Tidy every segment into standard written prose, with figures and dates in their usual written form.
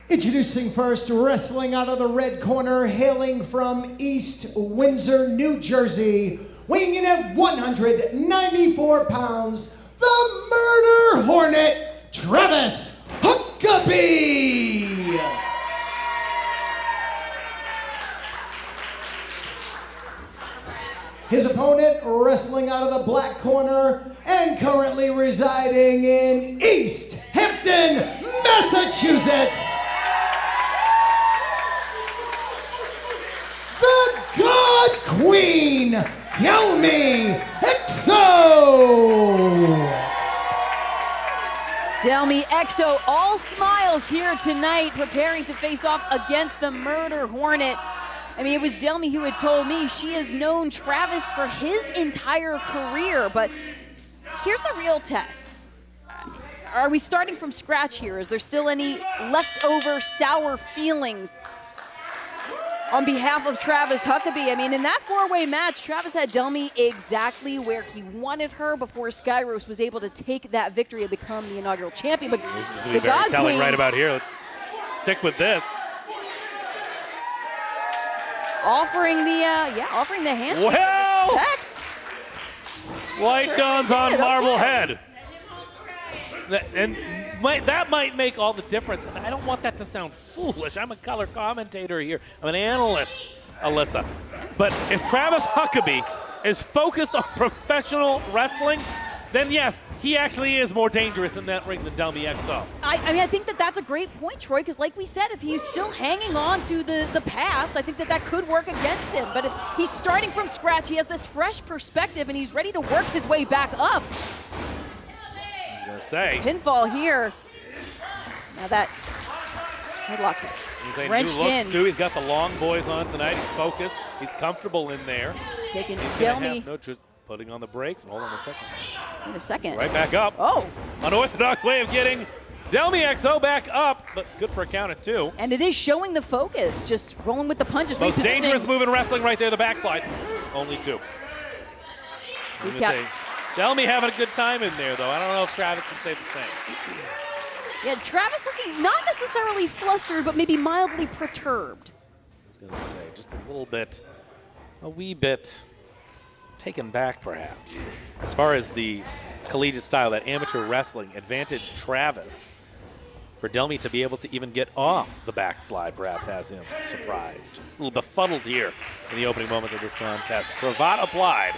Introducing first, wrestling out of the red corner, hailing from East Windsor, New Jersey, weighing in at 194 pounds, the Murder Hornet, Travis Huckabee. His opponent, wrestling out of the black corner and currently residing in East Hampton, Massachusetts, the God Queen Delmi Exo. Delmi Exo, all smiles here tonight, preparing to face off against the Murder Hornet. I mean, it was Delmi who had told me she has known Travis for his entire career, but here's the real test. Are we starting from scratch here? Is there still any leftover sour feelings on behalf of Travis Huckabee? I mean, in that four-way match, Travis had Delmi exactly where he wanted her before Skyros was able to take that victory and become the inaugural champion. But this is going to be very telling right about here. Let's stick with this. Offering the handshake. Well, respect. Light guns on Marblehead. And that might make all the difference. And I don't want that to sound foolish. I'm a color commentator here. I'm an analyst, Alyssa. But if Travis Huckabee is focused on professional wrestling, then yes, he actually is more dangerous in that ring than Delmi Exo. I mean, I think that's a great point, Troy, because like we said, if he's still hanging on to the past, I think that could work against him. But if he's starting from scratch, he has this fresh perspective, and he's ready to work his way back up. I was going to say. Pinfall here. Now that headlock wrenched in. Too. He's got the long boys on tonight. He's focused. He's comfortable in there. Taking Delmi. Putting on the brakes. Hold on 1 second. In a second. Right back up. Oh. Unorthodox way of getting Delmi Exo back up, but it's good for a count of 2. And it is showing the focus, just rolling with the punches. Most dangerous move in wrestling right there, the backslide. Only 2. Delmi having a good time in there, though. I don't know if Travis can say the same. Yeah, Travis looking not necessarily flustered, but maybe mildly perturbed. I was going to say, just a wee bit taken back, perhaps. As far as the collegiate style, that amateur wrestling advantage Travis, for Delmi to be able to even get off the backslide perhaps has him surprised. A little befuddled here in the opening moments of this contest. Cravat applied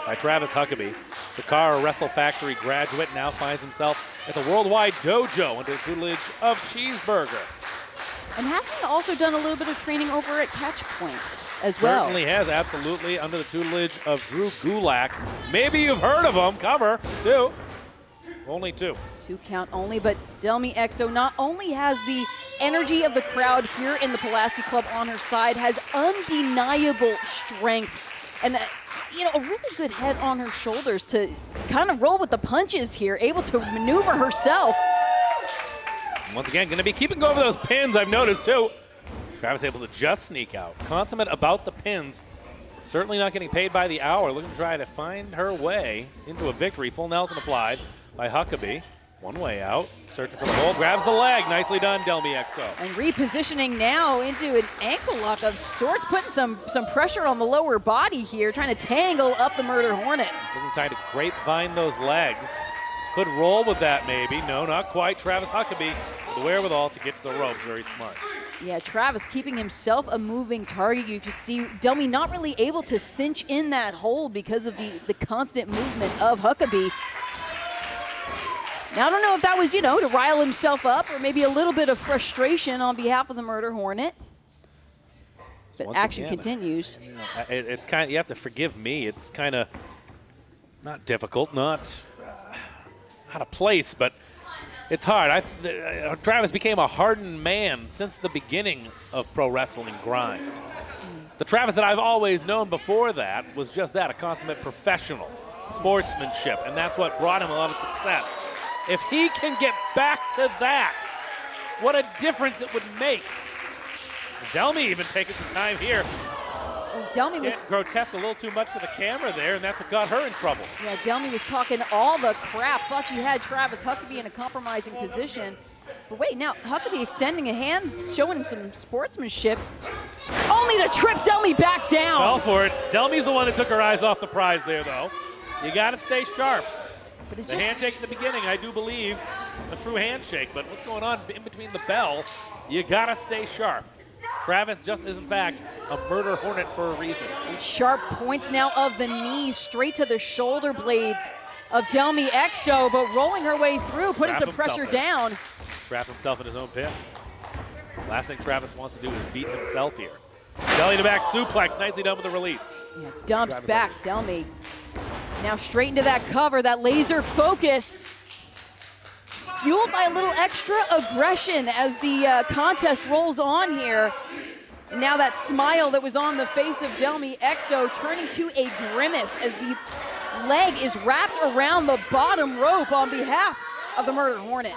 by Travis Huckabee. Shakara Wrestle Factory graduate now finds himself at the Worldwide Dojo under the tutelage of Cheeseburger. And hasn't he also done a little bit of training over at Catch Point as well? Certainly has, absolutely, under the tutelage of Drew Gulak. Maybe you've heard of him. Cover, 2. Only 2. 2 count only, but Delmi Exo not only has the energy of the crowd here in the Pulaski Club on her side, has undeniable strength and a really good head on her shoulders to kind of roll with the punches here, able to maneuver herself. Once again, going to be keeping over those pins, I've noticed, too. Travis able to just sneak out. Consummate about the pins. Certainly not getting paid by the hour. Looking to try to find her way into a victory. Full Nelson applied by Huckabee. One way out. Searching for the hole. Grabs the leg. Nicely done, Delmi Exo. And repositioning now into an ankle lock of sorts. Putting some pressure on the lower body here. Trying to tangle up the Murder Hornet. Looking trying to grapevine those legs. Could roll with that maybe. No, not quite. Travis Huckabee with the wherewithal to get to the ropes. Very smart. Yeah, Travis keeping himself a moving target. You could see Delmi not really able to cinch in that hold because of the constant movement of Huckabee. Now, I don't know if that was, to rile himself up or maybe a little bit of frustration on behalf of the Murder Hornet. But action continues. It's kind of, you have to forgive me. It's kind of not difficult, not out of place, but it's hard. Travis became a hardened man since the beginning of pro wrestling grind. The Travis that I've always known before that was just that, a consummate professional, sportsmanship, and that's what brought him a lot of success. If he can get back to that, what a difference it would make. Delmi even taking some time here. Delmi was grotesque a little too much for the camera there, and that's what got her in trouble. Yeah, Delmi was talking all the crap. Thought she had Travis Huckabee in a compromising position. But wait, now Huckabee extending a hand, showing some sportsmanship. Only to trip Delmi back down. Fell for it. Delmi's the one that took her eyes off the prize there, though. You got to stay sharp. But it's The just handshake at the beginning, I do believe, a true handshake. But what's going on in between the bell, you got to stay sharp. Travis just is, in fact, a murder hornet for a reason. sharp points now of the knees straight to the shoulder blades of Delmi Exo, but rolling her way through, putting Trap some pressure himself in. down. Trap himself in his own pit. Last thing Travis wants to do is beat himself here. Belly to back suplex, nicely done with the release. Yeah, dumps Travis back Delmi. Now straight into that cover, that laser focus. Fueled by a little extra aggression as the contest rolls on here. And now that smile that was on the face of Delmi Exo turning to a grimace as the leg is wrapped around the bottom rope on behalf of the Murder Hornet.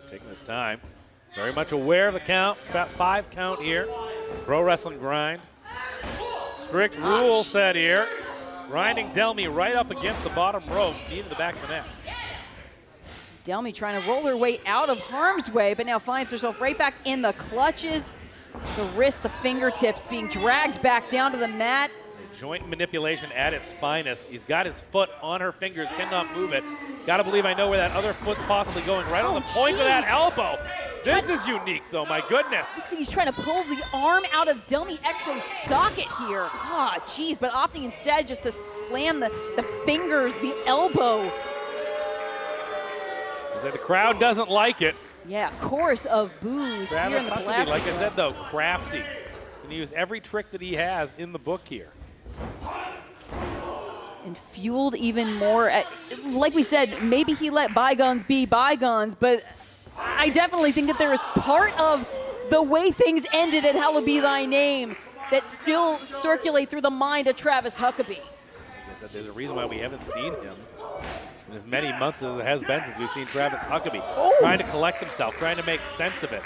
Taking his time. Very much aware of the count. Got 5 count here. Pro wrestling grind. Strict rule set here. Grinding Delmi right up against the bottom rope, knee to the back of the neck. Delmi trying to roll her way out of harm's way, but now finds herself right back in the clutches. The wrist, the fingertips being dragged back down to the mat. Joint manipulation at its finest. He's got his foot on her fingers, cannot move it. Gotta believe I know where that other foot's possibly going, right on the point of that elbow. This is unique, though, my goodness. Looks like he's trying to pull the arm out of Delmi Exo's socket here. Ah, jeez, but opting instead just to slam the fingers, the elbow. The crowd doesn't like it. Yeah, chorus of boos here in Travis the Huckabee, Pulaski like I Club. said, though, crafty. Can use every trick that he has in the book here. And fueled even more. Like we said, maybe he let bygones be bygones, but I definitely think that there is part of the way things ended at Hallowed Be Thy Name that still circulate through the mind of Travis Huckabee. There's a reason why we haven't seen him in as many months as it has been since we've seen Travis Huckabee trying to collect himself, trying to make sense of it.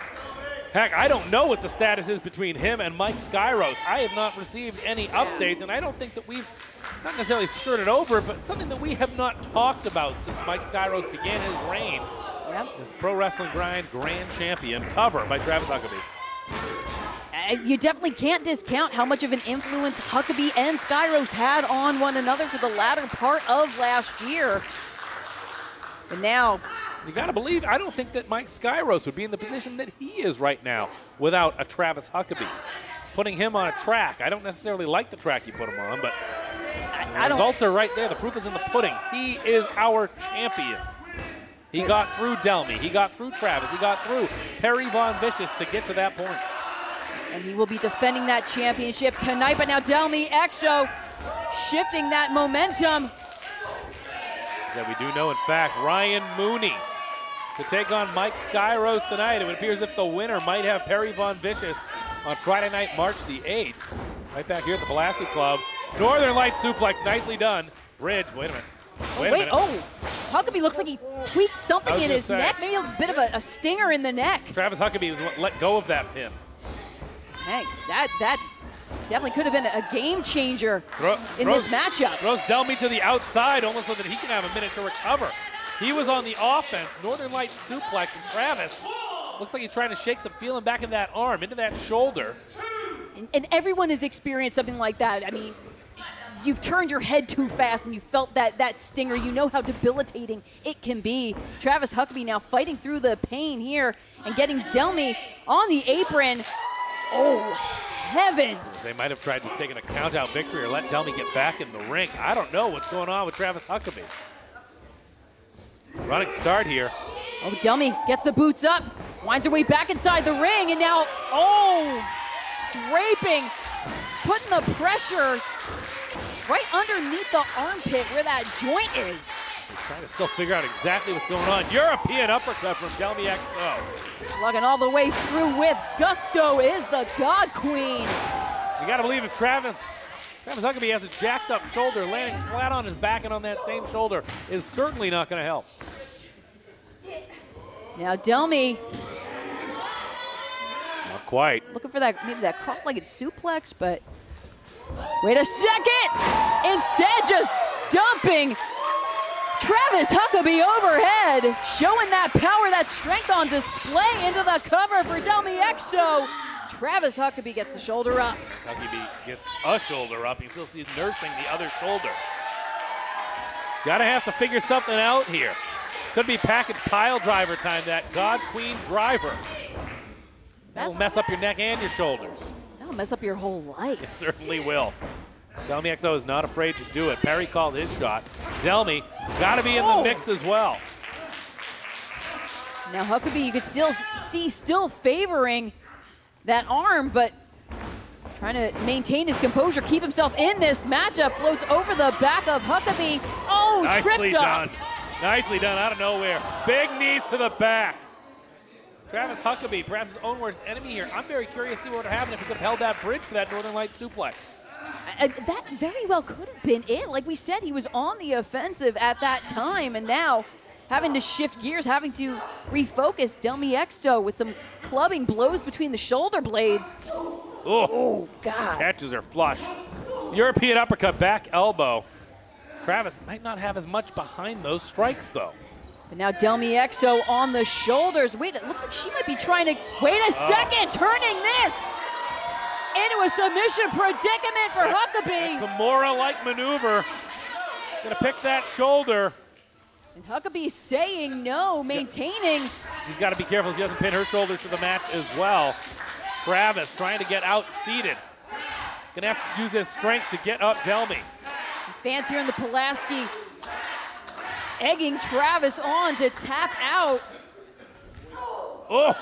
Heck, I don't know what the status is between him and Mike Skyros. I have not received any updates, and I don't think that we've not necessarily skirted over it, but something that we have not talked about since Mike Skyros began his reign. Yep. This Pro Wrestling Grind Grand Champion cover by Travis Huckabee. You definitely can't discount how much of an influence Huckabee and Skyros had on one another for the latter part of last year. But now, You got to believe, I don't think that Mike Skyros would be in the position that he is right now without a Travis Huckabee. Putting him on a track. I don't necessarily like the track you put him on, but the results are right there. The proof is in the pudding. He is our champion. He got through Delmi. He got through Travis. He got through Perry Von Vicious to get to that point. and he will be defending that championship tonight. But now Delmi Exo shifting that momentum. That we do know, in fact, Ryan Mooney to take on Mike Skyros tonight. It appears as if the winner might have Perry Von Vicious on Friday night, March the 8th. Right back here at the Pulaski Club. Northern Light suplex, nicely done. Bridge, wait a minute. Wait a minute. Oh, Huckabee looks like he tweaked something in his neck. Maybe a bit of a stinger in the neck. Travis Huckabee was what let go of that pin. Hey, that definitely could have been a game changer in Throws this matchup. Throws Delmi to the outside almost so that he can have a minute to recover. He was on the offense. Northern Light suplex, and Travis looks like he's trying to shake some feeling back in that arm, into that shoulder. And everyone has experienced something like that. I mean, you've turned your head too fast and you felt that stinger. You know how debilitating it can be. Travis Huckabee now fighting through the pain here and getting Delmi on the apron. Oh, heavens. They might have tried to take a count-out victory or let Delmi get back in the ring. I don't know what's going on with Travis Huckabee. Running start here. Oh, Delmi gets the boots up, winds her way back inside the ring, and now, oh, draping, putting the pressure right underneath the armpit where that joint is. He's trying to still figure out exactly what's going on. European uppercut from Delmi Exo. Slugging all the way through with gusto is the God Queen. You got to believe if Travis Huckabee has a jacked up shoulder, landing flat on his back and on that same shoulder is certainly not going to help. Now Delmi Not quite. looking for that, maybe that cross-legged suplex, but wait a second! Instead, just dumping Travis Huckabee overhead, showing that power, that strength on display into the cover for Delmi Exo. Travis Huckabee gets the shoulder up. Huckabee gets a shoulder up. You still see nursing the other shoulder. Gotta have to figure something out here. Could be package pile driver time, that God Queen driver. That'll mess up your neck and your shoulders. That'll mess up your whole life. It certainly will. Delmi Exo is not afraid to do it. Perry called his shot. Delmi gotta be in the mix as well. Now Huckabee, you could still see favoring that arm, but trying to maintain his composure, keep himself in this matchup. Floats over the back of Huckabee. Oh, nicely tripped up. Done. Nicely done out of nowhere. Big knees to the back. Travis Huckabee, perhaps his own worst enemy here. I'm very curious to see what would have happened if he could have held that bridge for that Northern Light suplex. That very well could have been it. Like we said, he was on the offensive at that time, and now having to shift gears, having to refocus. Delmi Exo with some clubbing blows between the shoulder blades. Oh, God. Catches her flush. European uppercut, back elbow. Travis might not have as much behind those strikes, though. But now Delmi Exo on the shoulders. Wait, it looks like she might be trying to, wait a second, turning this into a submission predicament for Huckabee. Kimura-like maneuver. Gonna pick that shoulder. And Huckabee saying no, maintaining. She's gotta be careful she doesn't pin her shoulders to the match as well. Travis trying to get out-seated. Gonna have to use his strength to get up Delmi. Fans here in the Pulaski egging Travis on to tap out. Oh,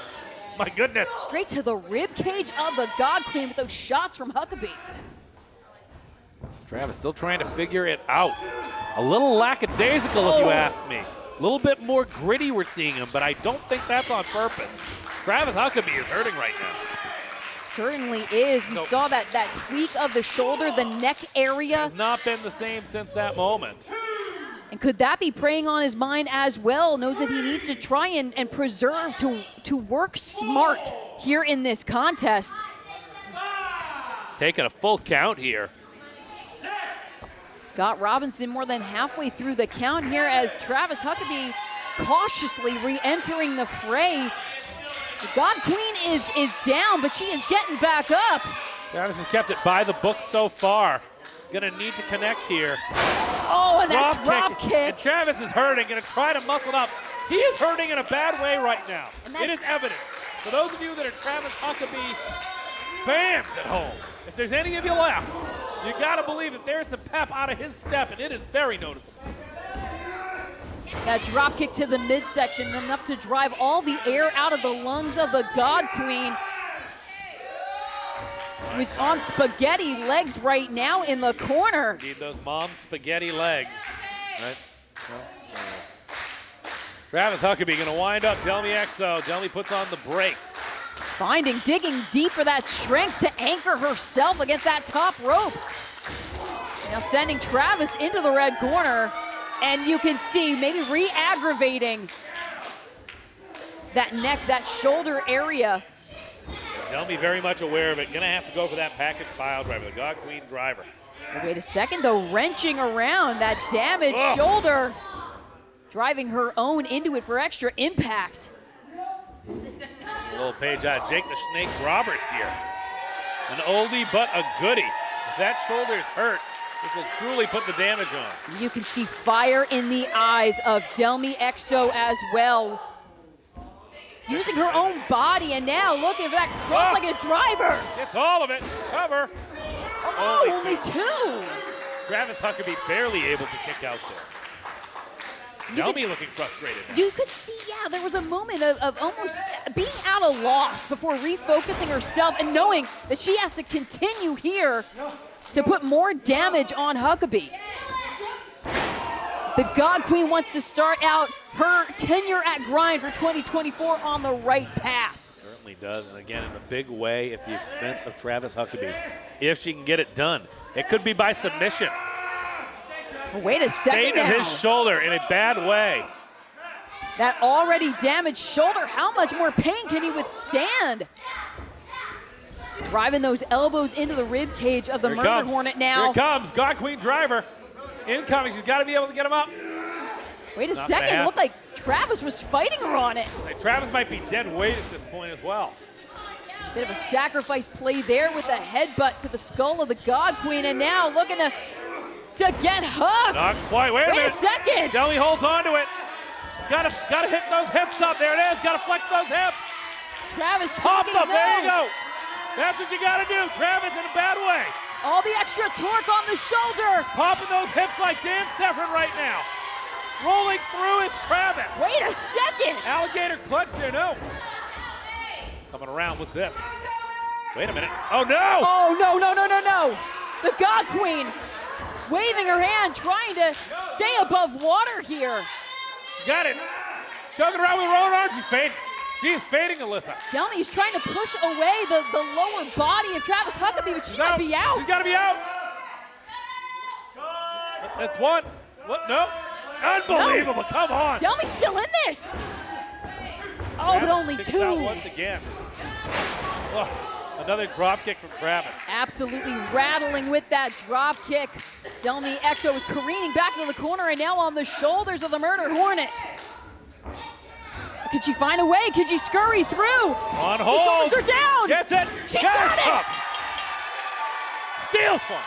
my goodness. Straight to the rib cage of the God Queen with those shots from Huckabee. Travis still trying to figure it out. A little lackadaisical, if you ask me. A little bit more gritty we're seeing him, but I don't think that's on purpose. Travis Huckabee is hurting right now. Certainly is. We saw that tweak of the shoulder, the neck area. Has not been the same since that moment. And could that be preying on his mind as well? Knows that he needs to try and preserve, to work smart here in this contest. Taking a full count here. Scott Robinson more than halfway through the count here as Travis Huckabee cautiously re-entering the fray. The God Queen is down, but she is getting back up. Travis has kept it by the book so far. Gonna need to connect here. Oh, and that drop kick. And Travis is hurting, gonna try to muscle it up. He is hurting in a bad way right now. It is evident. For those of you that are Travis Huckabee fans at home, if there's any of you left, you gotta believe that there's some pep out of his step, and it is very noticeable. That drop kick to the midsection, enough to drive all the air out of the lungs of the God Queen. Who's on spaghetti legs right now in the corner. Need those mom's spaghetti legs. Right? Travis Huckabee gonna wind up Delmi Exo. Delmi puts on the brakes. Digging deep for that strength to anchor herself against that top rope. Now sending Travis into the red corner. And you can see maybe re-aggravating that neck, that shoulder area. Delmi very much aware of it. Gonna have to go for that package pile driver, the God Queen driver. Wait a second, though, wrenching around that damaged shoulder, driving her own into it for extra impact. A little page out of Jake the Snake Roberts here. An oldie but a goodie. If that shoulder is hurt, this will truly put the damage on. You can see fire in the eyes of Delmi Exo as well. Using her own body, and now looking for that cross-legged driver. Gets all of it. Cover. Oh, only two. Travis Huckabee barely able to kick out there. Delmi looking frustrated now. You could see, there was a moment of almost being at a loss before refocusing herself and knowing that she has to continue here to put more damage on Huckabee. The God Queen wants to start out her tenure at Grind for 2024 on the right path. Certainly does, and again, in a big way at the expense of Travis Huckabee. If she can get it done, it could be by submission. Wait a second State now. of his shoulder in a bad way. That already damaged shoulder, how much more pain can he withstand? Driving those elbows into the rib cage of the Murder Hornet now. Here it comes, God Queen driver. Incoming, she's got to be able to get him up. Wait a Not second, gonna it looked like Travis was fighting her on it. Travis might be dead weight at this point as well. Bit of a sacrifice play there with a headbutt to the skull of the God Queen, and now looking to get hooked. Not quite. Wait a minute. a second. Delmi holds on to it. Gotta hit those hips up. There it is. Gotta flex those hips. Travis Pop choking, them. no. There you go. That's what you gotta do. Travis in a bad way. All the extra torque on the shoulder. Popping those hips like Dan Seffron right now. Rolling through is Travis. Wait a second. Alligator clutch there. No. Coming around with this. Wait a minute. Oh, no. Oh, no, no, no, no, no. The God Queen waving her hand, trying to stay above water here. Got it. Choking around with her own arms. She's fading. She is fading, Alyssa. Delmi's trying to push away the lower body of Travis Huckabee, but she might be out. She's got to be out. That's one. What? No. Unbelievable. No. Come on. Delmi's still in this. Oh, but only kicks two. Out once again. Oh, another drop kick from Travis. Absolutely rattling with that drop kick. Delmi Exo is careening back to the corner and now on the shoulders of the Murder Hornet. Could she find a way? Could she scurry through? On hold. The shoulders are down. Gets it. She's got it. Steals one.